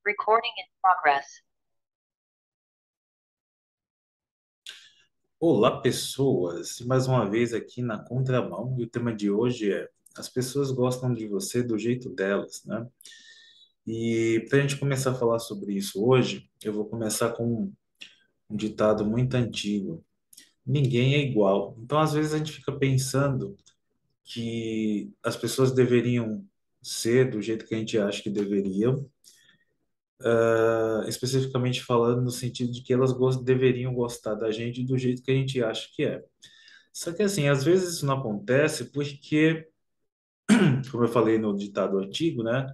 Recording in progress. Olá, pessoas! Mais uma vez aqui na Contramão, e o tema de hoje é: as pessoas gostam de você do jeito delas, né? E para a gente começar a falar sobre isso hoje, eu vou começar com um ditado muito antigo: ninguém é igual. Então, às vezes, a gente fica pensando que as pessoas deveriam ser do jeito que a gente acha que deveriam, especificamente falando no sentido de que elas deveriam gostar da gente do jeito que a gente acha que é. Só que assim, às vezes isso não acontece porque, como eu falei no ditado antigo, né?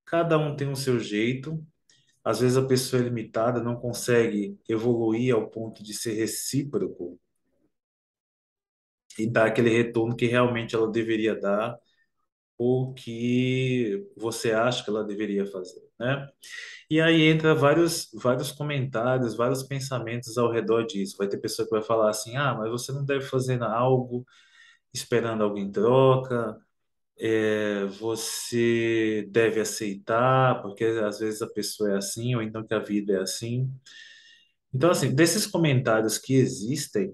Cada um tem o seu jeito. Às vezes a pessoa é limitada, não consegue evoluir ao ponto de ser recíproco e dar aquele retorno que realmente ela deveria dar ou que você acha que ela deveria fazer, né? E aí entra vários comentários, vários pensamentos ao redor disso. Vai ter pessoa que vai falar assim: ah, mas você não deve fazer algo esperando algo em troca. Você deve aceitar, porque às vezes a pessoa é assim, ou então que a vida é assim. Então, assim, desses comentários que existem,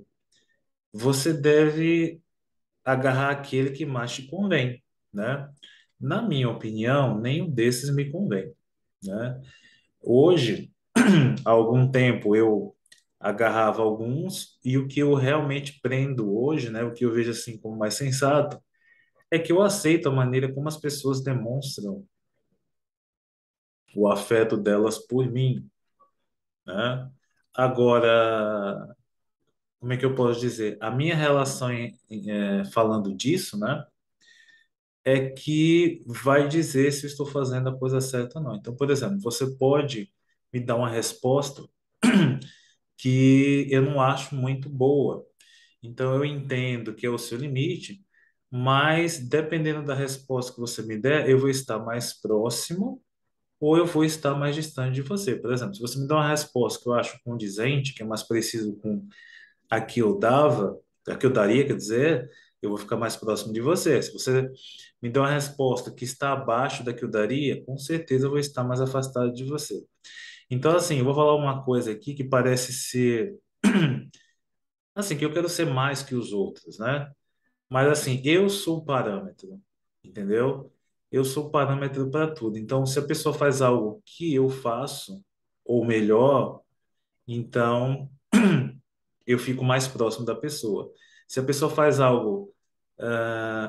você deve agarrar aquele que mais te convém, né? Na minha opinião, nenhum desses me convém, né? Hoje, há algum tempo, eu agarrava alguns, e o que eu realmente prendo hoje, né? O que eu vejo assim como mais sensato, é que eu aceito a maneira como as pessoas demonstram o afeto delas por mim, né? Agora, como é que eu posso dizer? A minha relação falando disso, né, é que vai dizer se eu estou fazendo a coisa certa ou não. Então, por exemplo, você pode me dar uma resposta que eu não acho muito boa. Então, eu entendo que é o seu limite, mas dependendo da resposta que você me der, eu vou estar mais próximo ou eu vou estar mais distante de você. Por exemplo, se você me dá uma resposta que eu acho condizente, que é mais preciso com a que eu dava, a que eu daria, quer dizer, eu vou ficar mais próximo de você. Se você me dá uma resposta que está abaixo da que eu daria, com certeza eu vou estar mais afastado de você. Então, assim, eu vou falar uma coisa aqui que parece ser, assim, que eu quero ser mais que os outros, né? Mas assim, eu sou o parâmetro, entendeu? Eu sou o parâmetro para tudo. Então, se a pessoa faz algo que eu faço, ou melhor, então eu fico mais próximo da pessoa. Se a pessoa faz algo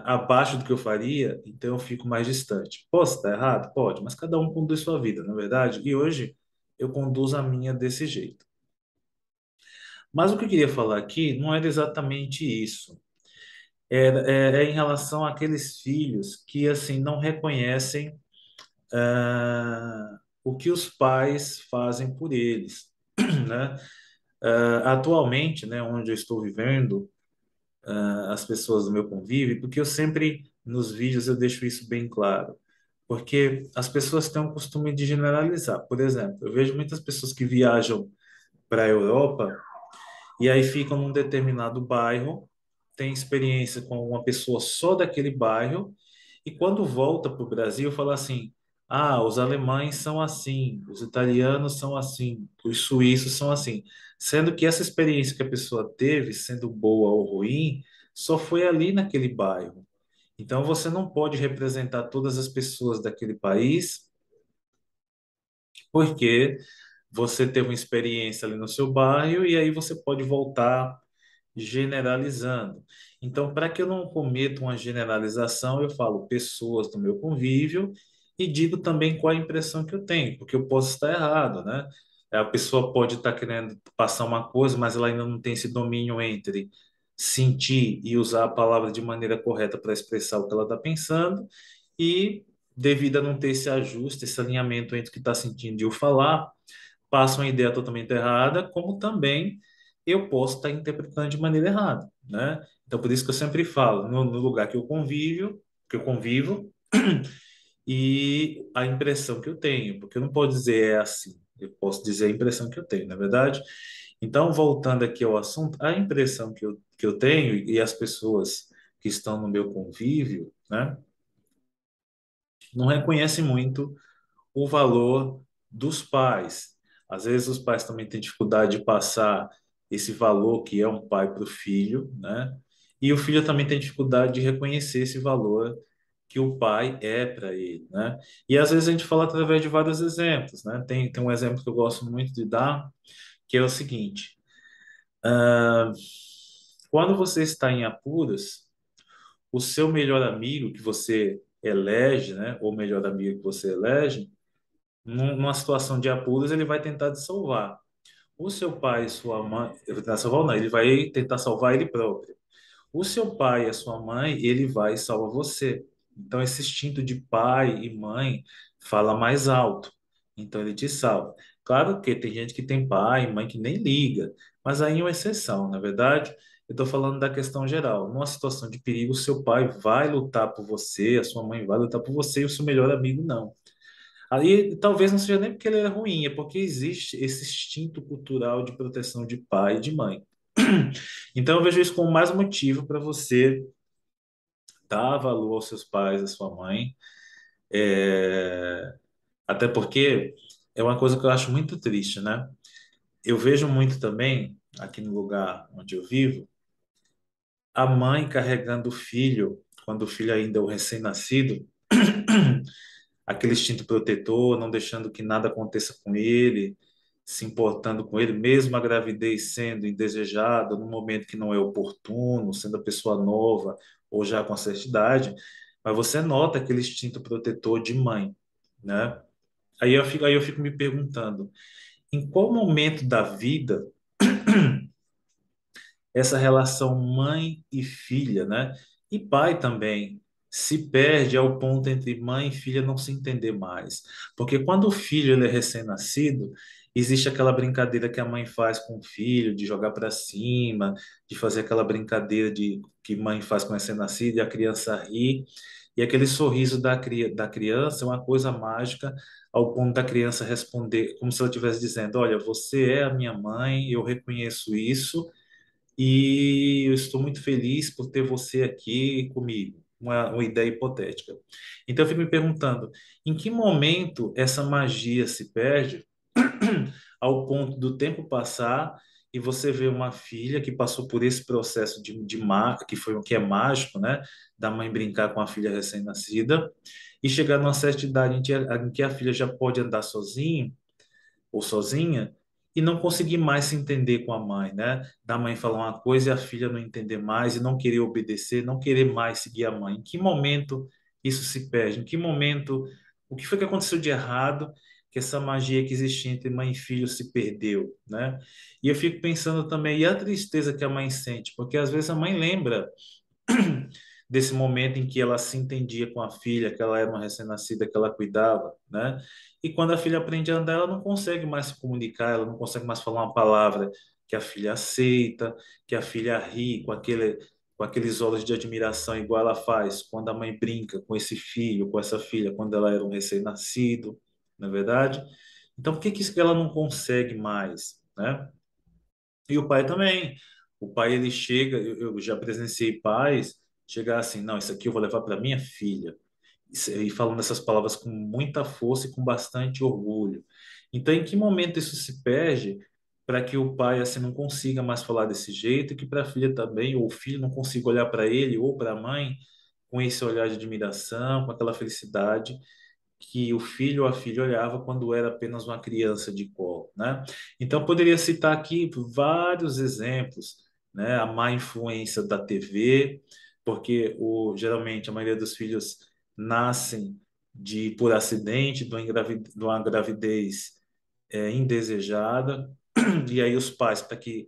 abaixo do que eu faria, então eu fico mais distante. Posso estar errado? Pode, mas cada um conduz sua vida, na é verdade? E hoje eu conduzo a minha desse jeito. Mas o que eu queria falar aqui não era exatamente isso. É em relação àqueles filhos que assim não reconhecem o que os pais fazem por eles, né? Atualmente, né, onde eu estou vivendo, as pessoas do meu convívio, porque eu sempre nos vídeos eu deixo isso bem claro, porque as pessoas têm o costume de generalizar. Por exemplo, eu vejo muitas pessoas que viajam para a Europa e aí ficam num determinado bairro, têm experiência com uma pessoa só daquele bairro, e quando volta para o Brasil, fala assim: ah, os alemães são assim, os italianos são assim, os suíços são assim. Sendo que essa experiência que a pessoa teve, sendo boa ou ruim, só foi ali naquele bairro. Então você não pode representar todas as pessoas daquele país, porque você teve uma experiência ali no seu bairro, e aí você pode voltar generalizando. Então, para que eu não cometa uma generalização, eu falo pessoas do meu convívio e digo também qual a impressão que eu tenho, porque eu posso estar errado, né? A pessoa pode estar querendo passar uma coisa, mas ela ainda não tem esse domínio entre sentir e usar a palavra de maneira correta para expressar o que ela está pensando, e devido a não ter esse ajuste, esse alinhamento entre o que está sentindo e o falar, passa uma ideia totalmente errada, como também eu posso estar interpretando de maneira errada, né? Então, por isso que eu sempre falo, no lugar que eu convivo, e a impressão que eu tenho, porque eu não posso dizer é assim, eu posso dizer a impressão que eu tenho, na é verdade? Então, voltando aqui ao assunto, a impressão que eu tenho e as pessoas que estão no meu convívio, né, não reconhecem muito o valor dos pais. Às vezes os pais também têm dificuldade de passar esse valor que é um pai para o filho, né? E o filho também tem dificuldade de reconhecer esse valor que o pai é para ele, né? E às vezes a gente fala através de vários exemplos, né? Tem um exemplo que eu gosto muito de dar, que é o seguinte: quando você está em apuros, o seu melhor amigo que você elege, né? Ou melhor amigo que você elege, numa situação de apuros, ele vai tentar te salvar. O seu pai e sua mãe, ele vai tentar salvar, não, ele vai tentar salvar ele próprio. O seu pai e a sua mãe, ele vai e salva você. Então, esse instinto de pai e mãe fala mais alto. Então, ele te salva. Claro que tem gente que tem pai e mãe que nem liga, mas aí é uma exceção, na verdade. Eu estou falando da questão geral. Numa situação de perigo, o seu pai vai lutar por você, a sua mãe vai lutar por você e o seu melhor amigo não. Aí talvez não seja nem porque ele é ruim, é porque existe esse instinto cultural de proteção de pai e de mãe. Então eu vejo isso como mais um motivo para você dar valor aos seus pais, à sua mãe. Até porque é uma coisa que eu acho muito triste, né? Eu vejo muito também, aqui no lugar onde eu vivo, a mãe carregando o filho, quando o filho ainda é o recém-nascido, aquele instinto protetor, não deixando que nada aconteça com ele, se importando com ele, mesmo a gravidez sendo indesejada, num momento que não é oportuno, sendo a pessoa nova ou já com certa idade, mas você nota aquele instinto protetor de mãe, né? Aí eu fico me perguntando, em qual momento da vida essa relação mãe e filha, né? E pai também se perde ao ponto entre mãe e filha não se entender mais. Porque quando o filho ele é recém-nascido, existe aquela brincadeira que a mãe faz com o filho, de jogar para cima, de fazer aquela brincadeira de que mãe faz com o recém-nascido e a criança ri. E aquele sorriso da criança é uma coisa mágica ao ponto da criança responder, como se ela estivesse dizendo: Olha, você é a minha mãe, eu reconheço isso e eu estou muito feliz por ter você aqui comigo. Uma ideia hipotética. Então, eu fico me perguntando, em que momento essa magia se perde ao ponto do tempo passar e você vê uma filha que passou por esse processo que foi o que é mágico, né? Da mãe brincar com a filha recém-nascida e chegar numa certa idade em que a filha já pode andar sozinha ou sozinha e não conseguir mais se entender com a mãe, né? Da mãe falar uma coisa e a filha não entender mais e não querer obedecer, não querer mais seguir a mãe. Em que momento isso se perde? Em que momento, o que foi que aconteceu de errado que essa magia que existia entre mãe e filho se perdeu, né? E eu fico pensando também, e a tristeza que a mãe sente, porque às vezes a mãe lembra desse momento em que ela se entendia com a filha, que ela era uma recém-nascida, que ela cuidava, né? E quando a filha aprende a andar, ela não consegue mais se comunicar, ela não consegue mais falar uma palavra que a filha aceita, que a filha ri com aqueles olhos de admiração, igual ela faz quando a mãe brinca com esse filho, com essa filha, quando ela era um recém-nascido, não é verdade? Então, por que que isso que ela não consegue mais, né? E o pai também. O pai, ele chega, eu já presenciei pais chegar assim, não, isso aqui eu vou levar para minha filha. E falando essas palavras com muita força e com bastante orgulho. Então, em que momento isso se perde para que o pai assim não consiga mais falar desse jeito e que para a filha também, ou o filho não consiga olhar para ele ou para a mãe com esse olhar de admiração, com aquela felicidade que o filho ou a filha olhava quando era apenas uma criança de colo, né? Então, eu poderia citar aqui vários exemplos, né? A má influência da TV, porque geralmente a maioria dos filhos nascem por acidente, de uma gravidez indesejada, e aí os pais, para que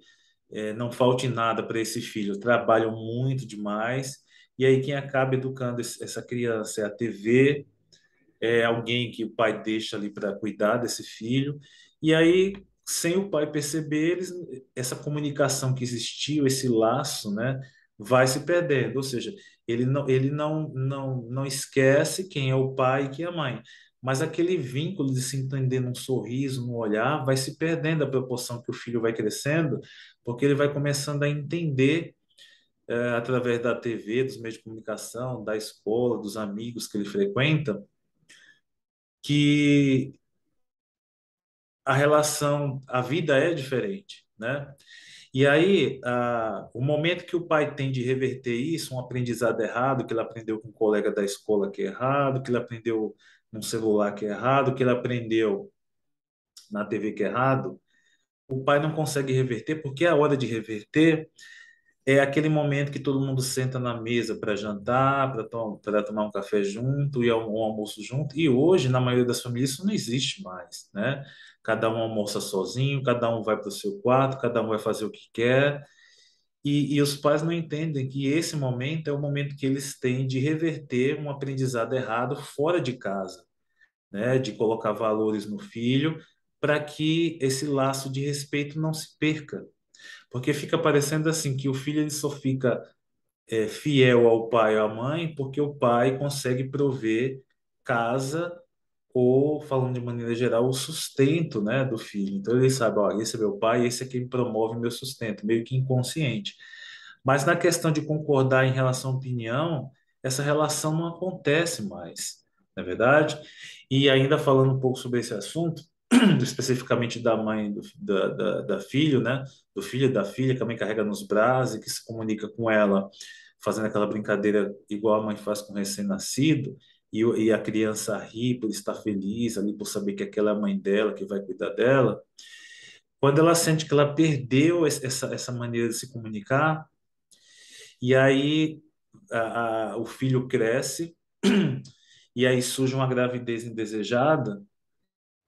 não falte nada para esse filho, trabalham muito demais, e aí quem acaba educando essa criança é a TV, é alguém que o pai deixa ali para cuidar desse filho. E aí, sem o pai perceber, essa comunicação que existiu, esse laço, né, vai se perdendo. Ou seja, ele não esquece quem é o pai e quem é a mãe. Mas aquele vínculo de se entender num sorriso, num olhar, vai se perdendo à proporção que o filho vai crescendo, porque ele vai começando a entender, através da TV, dos meios de comunicação, da escola, dos amigos que ele frequenta, que a relação, a vida é diferente, né? E aí, o momento que o pai tem de reverter isso, um aprendizado errado, que ele aprendeu com um colega da escola que é errado, que ele aprendeu num celular que é errado, que ele aprendeu na TV que é errado, o pai não consegue reverter, porque a hora de reverter é aquele momento que todo mundo senta na mesa para jantar, para tomar um café junto e um almoço junto. E hoje, na maioria das famílias, isso não existe mais, né? Cada um almoça sozinho, cada um vai para o seu quarto, cada um vai fazer o que quer. E os pais não entendem que esse momento é o momento que eles têm de reverter um aprendizado errado fora de casa, né? De colocar valores no filho para que esse laço de respeito não se perca. Porque fica parecendo assim que o filho ele só fica fiel ao pai ou à mãe porque o pai consegue prover casa ou, falando de maneira geral, o sustento, né, do filho. Então ele sabe, ó, esse é meu pai, esse é quem promove meu sustento, meio que inconsciente. Mas na questão de concordar em relação à opinião, essa relação não acontece mais, não é verdade? E ainda falando um pouco sobre esse assunto, especificamente da mãe da filho, né? Do filho e da filha, que a mãe carrega nos braços e que se comunica com ela, fazendo aquela brincadeira igual a mãe faz com o recém-nascido, e a criança ri por estar feliz ali, por saber que aquela é a mãe dela, que vai cuidar dela. Quando ela sente que ela perdeu essa maneira de se comunicar, e aí o filho cresce, e aí surge uma gravidez indesejada,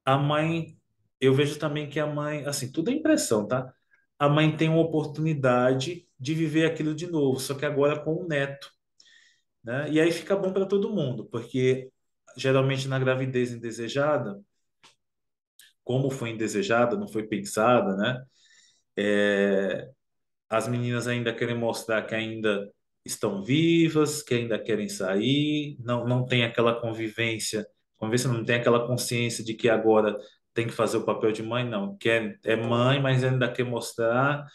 a mãe, eu vejo também que a mãe, assim, tudo é impressão, tá? A mãe tem uma oportunidade de viver aquilo de novo, só que agora com o neto, né? E aí fica bom para todo mundo, porque geralmente na gravidez indesejada, como foi indesejada, não foi pensada, né? As meninas ainda querem mostrar que ainda estão vivas, que ainda querem sair, não tem aquela convivência não tem aquela consciência de que agora tem que fazer o papel de mãe, não. Quer, é mãe, mas ainda quer mostrar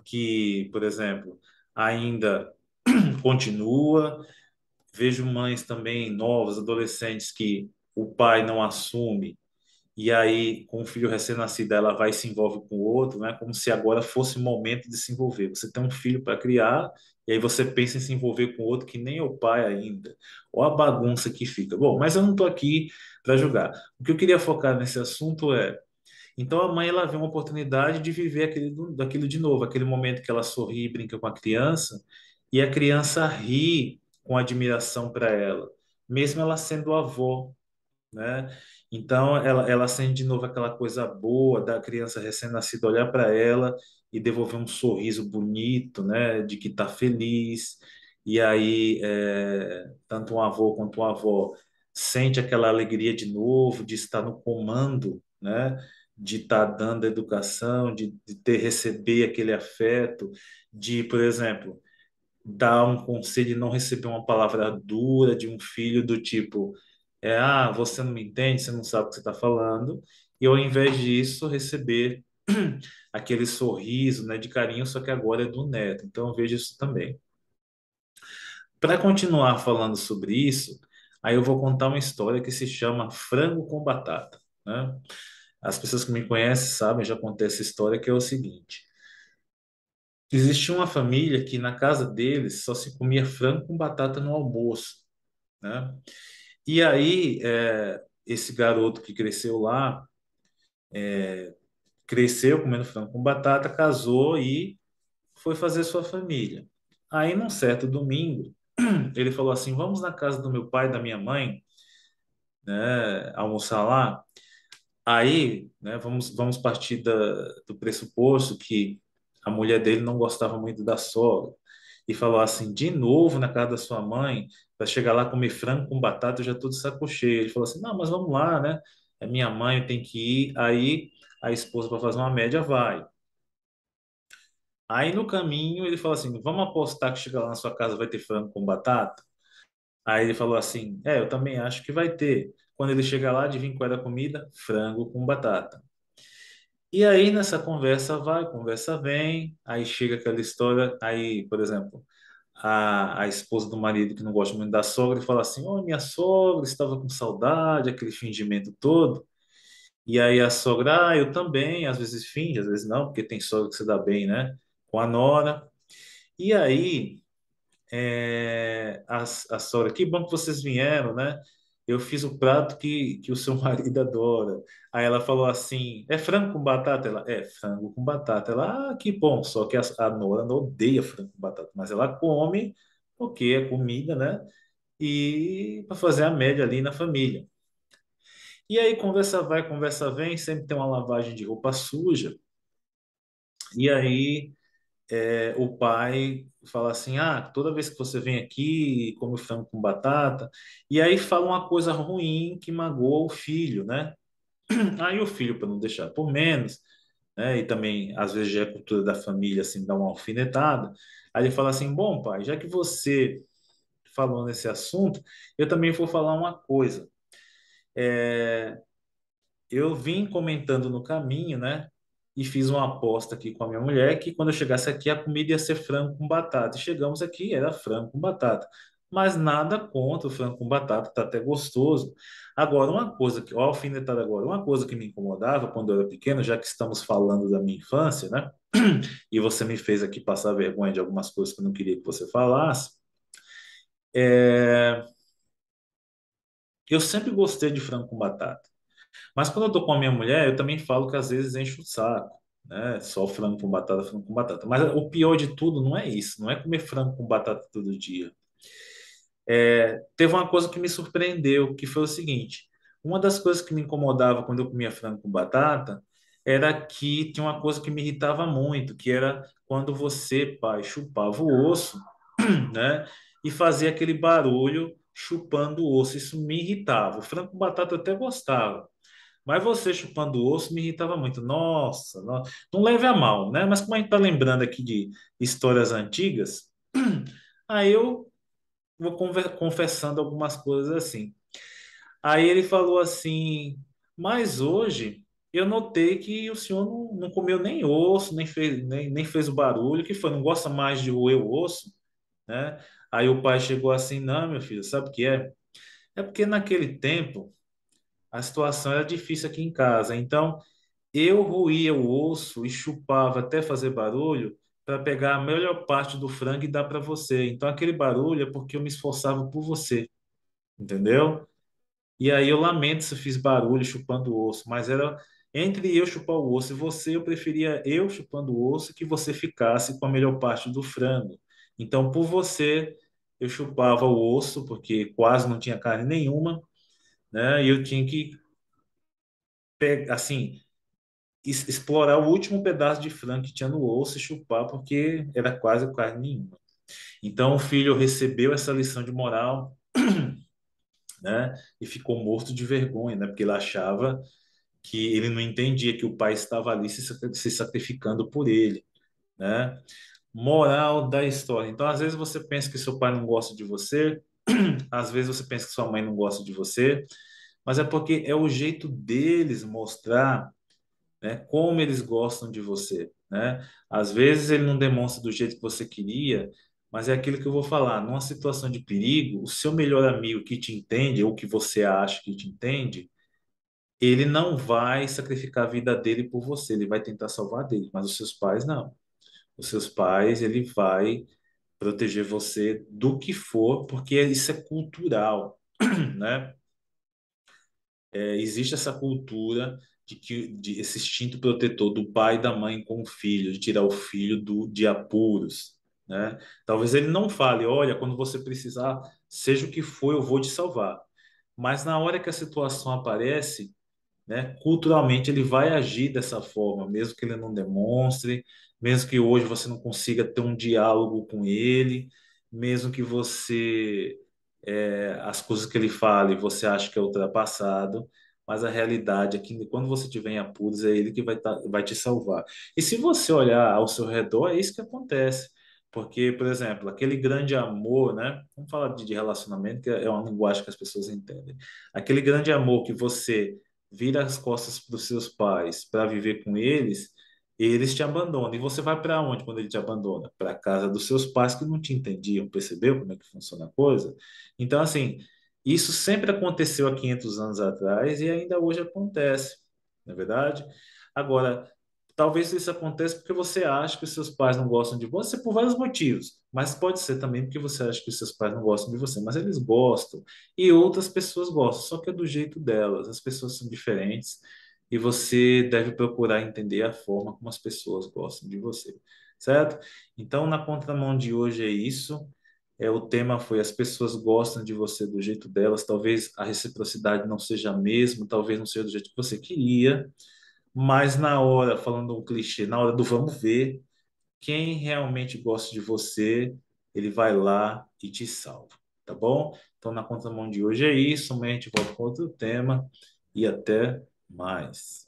que, por exemplo, ainda continua. Vejo mães também novas, adolescentes, que o pai não assume e aí, com o filho recém-nascido, ela vai e se envolve com o outro, né? Como se agora fosse o momento de se envolver. Você tem um filho para criar, e aí você pensa em se envolver com outro que nem é o pai ainda. Ou a bagunça que fica. Bom, mas eu não estou aqui para julgar. O que eu queria focar nesse assunto é, então a mãe ela vê uma oportunidade de viver daquilo de novo, aquele momento que ela sorri e brinca com a criança, e a criança ri com admiração para ela, mesmo ela sendo avó, né? Então, ela sente de novo aquela coisa boa da criança recém-nascida olhar para ela e devolver um sorriso bonito, né? De que está feliz. E aí, tanto um avô quanto uma avó sente aquela alegria de novo, de estar no comando, né? De estar dando educação, de ter, receber aquele afeto, de, por exemplo, dar um conselho e não receber uma palavra dura de um filho do tipo, você não me entende, você não sabe o que você está falando, e ao invés disso receber aquele sorriso, né, de carinho, só que agora é do neto. Então eu vejo isso também. Para continuar falando sobre isso, aí eu vou contar uma história que se chama Frango com Batata, né? As pessoas que me conhecem sabem, já contei essa história, que é o seguinte. Existia uma família que na casa deles só se comia frango com batata no almoço, né? E aí, esse garoto que cresceu lá, cresceu comendo frango com batata, casou e foi fazer sua família. Aí, num certo domingo, ele falou assim: Vamos na casa do meu pai e da minha mãe, né, almoçar lá. Aí, né, vamos partir do pressuposto que a mulher dele não gostava muito da sogra. E falou assim, de novo na casa da sua mãe, para chegar lá comer frango com batata, eu já tô de saco cheio. Ele falou assim, não, mas vamos lá, né? É minha mãe, eu tenho que ir. Aí a esposa, para fazer uma média, vai. Aí no caminho ele falou assim, vamos apostar que chegar lá na sua casa vai ter frango com batata? Aí ele falou assim, eu também acho que vai ter. Quando ele chega lá, adivinha qual era a comida? Frango com batata. E aí nessa conversa vai, conversa vem, aí chega aquela história, aí, por exemplo, a esposa do marido que não gosta muito da sogra e fala assim: Oh, minha sogra estava com saudade, aquele fingimento todo. E aí a sogra, eu também, às vezes finge, às vezes não, porque tem sogra que se dá bem, né? Com a nora. E aí, a sogra, que bom que vocês vieram, né? Eu fiz o prato que o seu marido adora. Aí ela falou assim: é frango com batata? Ela, é frango com batata. Ela, que bom. Só que a nora não odeia frango com batata, mas ela come porque é comida, né? E para fazer a média ali na família. E aí, conversa vai, conversa vem, sempre tem uma lavagem de roupa suja. E aí, o pai fala assim: ah, toda vez que você vem aqui, come frango com batata. E aí fala uma coisa ruim que magoa o filho, né? Aí o filho, para não deixar por menos, né? E também, às vezes, já é cultura da família, assim, dá uma alfinetada. Aí ele fala assim: bom, pai, já que você falou nesse assunto, eu também vou falar uma coisa. Eu vim comentando no caminho, né? E fiz uma aposta aqui com a minha mulher que quando eu chegasse aqui a comida ia ser frango com batata. E chegamos aqui, era frango com batata. Mas nada contra o frango com batata, tá até gostoso. Agora, uma coisa que, ó, alfinetada agora, uma coisa que me incomodava quando eu era pequeno, já que estamos falando da minha infância, né? E você me fez aqui passar vergonha de algumas coisas que eu não queria que você falasse. É, eu sempre gostei de frango com batata. Mas quando eu tô com a minha mulher, eu também falo que às vezes enche o saco, né? Só frango com batata, frango com batata. Mas o pior de tudo não é isso, não é comer frango com batata todo dia. Teve uma coisa que me surpreendeu, que foi o seguinte: uma das coisas que me incomodava quando eu comia frango com batata era que tinha uma coisa que me irritava muito, que era quando você, pai, chupava o osso, né? E fazia aquele barulho chupando o osso. Isso me irritava. O frango com batata eu até gostava. Mas você chupando o osso me irritava muito. Nossa, não leve a mal, né? Mas como a gente está lembrando aqui de histórias antigas, aí eu vou confessando algumas coisas assim. Aí ele falou assim: mas hoje eu notei que o senhor não comeu nem osso, nem fez o barulho, que foi, não gosta mais de roer o osso, né? Aí o pai chegou assim: não, meu filho, sabe o que é? É porque naquele tempo a situação era difícil aqui em casa. Então eu roía o osso e chupava até fazer barulho para pegar a melhor parte do frango e dar para você. Então aquele barulho é porque eu me esforçava por você, entendeu? E aí eu lamento se eu fiz barulho chupando o osso, mas era entre eu chupar o osso e você, eu preferia eu chupando o osso que você ficasse com a melhor parte do frango. Então por você eu chupava o osso porque quase não tinha carne nenhuma, né? E eu tinha que pegar assim explorar o último pedaço de frango que tinha no osso e chupar, porque era quase carne nenhuma. Então o filho recebeu essa lição de moral, né? E ficou morto de vergonha, né? Porque ele achava que ele não entendia que o pai estava ali se sacrificando por ele, né? Moral da história. Então, às vezes você pensa que seu pai não gosta de você, às vezes você pensa que sua mãe não gosta de você, mas é porque é o jeito deles mostrar, né, como eles gostam de você, né? Às vezes ele não demonstra do jeito que você queria, mas é aquilo que eu vou falar. Numa situação de perigo, o seu melhor amigo que te entende, ou que você acha que te entende, ele não vai sacrificar a vida dele por você, ele vai tentar salvar dele, mas os seus pais não. Os seus pais, ele vai proteger você do que for, porque isso é cultural, né? Existe essa cultura de esse instinto protetor do pai e da mãe com o filho, de tirar o filho de apuros, né? Talvez ele não fale, olha, quando você precisar, seja o que for, eu vou te salvar. Mas na hora que a situação aparece, né, culturalmente ele vai agir dessa forma, mesmo que ele não demonstre, mesmo que hoje você não consiga ter um diálogo com ele, mesmo que você as coisas que ele fale você acha que é ultrapassado, mas a realidade é que quando você tiver em apuros é ele que vai te salvar. E se você olhar ao seu redor, é isso que acontece. Porque, por exemplo, aquele grande amor, né? Vamos falar de relacionamento, que é uma linguagem que as pessoas entendem. Aquele grande amor que você vira as costas para os seus pais para viver com eles, eles te abandonam. E você vai para onde quando ele te abandona? Para a casa dos seus pais que não te entendiam. Percebeu como é que funciona a coisa? Então, assim, isso sempre aconteceu há 500 anos atrás e ainda hoje acontece. não é verdade? Agora, talvez isso aconteça porque você acha que os seus pais não gostam de você por vários motivos, mas pode ser também porque você acha que os seus pais não gostam de você, mas eles gostam e outras pessoas gostam, só que é do jeito delas. As pessoas são diferentes e você deve procurar entender a forma como as pessoas gostam de você, certo? Então, na contramão de hoje é isso. O tema foi as pessoas gostam de você do jeito delas. Talvez a reciprocidade não seja a mesma, talvez não seja do jeito que você queria, mas na hora, falando um clichê, na hora do vamos ver, quem realmente gosta de você, ele vai lá e te salva, tá bom? Então, na contramão de hoje é isso. Amanhã a gente volta com outro tema e até mais.